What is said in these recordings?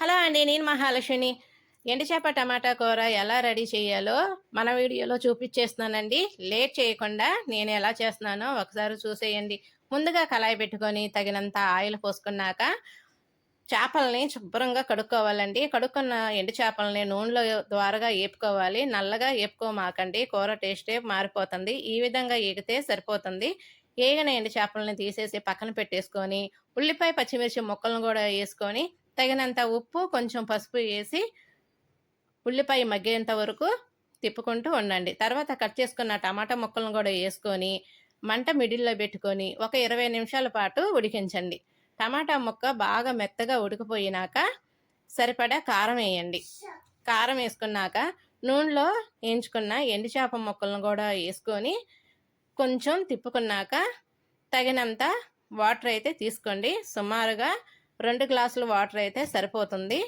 Hello అండి. నేను మహాలక్ష్మిని. ఎండు చేప టమాటా కూర ఎలా రెడీ చేయాలో మన వీడియోలో చూపించేస్తున్నానండి. లేట్ చేయకుండా నేను ఎలా చేస్తున్నానో ఒకసారి చూసేయండి. ముందుగా కళాయి పెట్టుకొని తగినంత ఆయిల్ పోసుకున్నాక చేపల్ని శుభ్రంగా కడుక్కోవాలండి. కడుక్కున్న ఎండు చేపల్ని నూనెలో ద్వారాగా ఏపుకోవాలి. నల్లగా ఏపుకోమాకండి. కూర టేస్టే మారిపోతుంది. ఈ విధంగా ఏగితే సరిపోతుంది. ఏగిన ఎండు చేపలని తీసేసి పక్కన పెట్టేసుకొని, ఉల్లిపాయ, పచ్చిమిర్చి ముక్కలను కూడా వేసుకొని, తగినంత ఉప్పు, కొంచెం పసుపు వేసి ఉల్లిపాయ మగ్గేంత వరకు తిప్పుకుంటూ ఉండండి. తర్వాత కట్ చేసుకున్న టమాటా ముక్కలను కూడా వేసుకొని మంట మిడిల్లో పెట్టుకొని ఒక 20 నిమిషాల పాటు ఉడికించండి. టమాటా ముక్క బాగా మెత్తగా ఉడికిపోయినాక సరిపడా కారం వేయండి. కారం వేసుకున్నాక నూనెలో వేయించుకున్న ఎండు చేప ముక్కలను కూడా వేసుకొని కొంచెం తిప్పుకున్నాక తగినంత వాటర్ అయితే తీసుకోండి. సుమారుగా 2 గ్లాసులు వాటర్ అయితే సరిపోతుంది.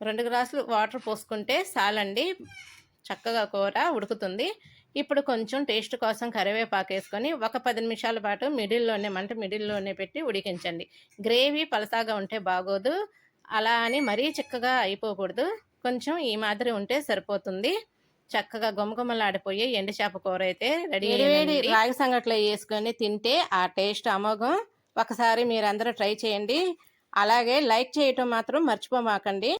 2 గ్లాసులు వాటర్ పోసుకుంటే చాలండి. చక్కగా కూర ఉడుకుతుంది. ఇప్పుడు కొంచెం టేస్ట్ కోసం కరివేపాకు వేసుకొని ఒక 10 నిమిషాల పాటు మంట మిడిల్లోనే పెట్టి ఉడికించండి. గ్రేవీ పలసాగా ఉంటే బాగోదు. అలా అని మరీ చిక్కగా అయిపోకూడదు. కొంచెం ఈ మాదిరి ఉంటే సరిపోతుంది. చక్కగా గుమగుమలాడిపోయి ఎండు చేప కూర అయితే రెడీ అయ్యింది. రాగి సంగట్లో వేసుకొని తింటే ఆ టేస్ట్ అమోఘం. ఒకసారి మీరందరూ ట్రై చేయండి. అలాగే లైక్ చేయటం మాత్రం మర్చిపోమాకండి.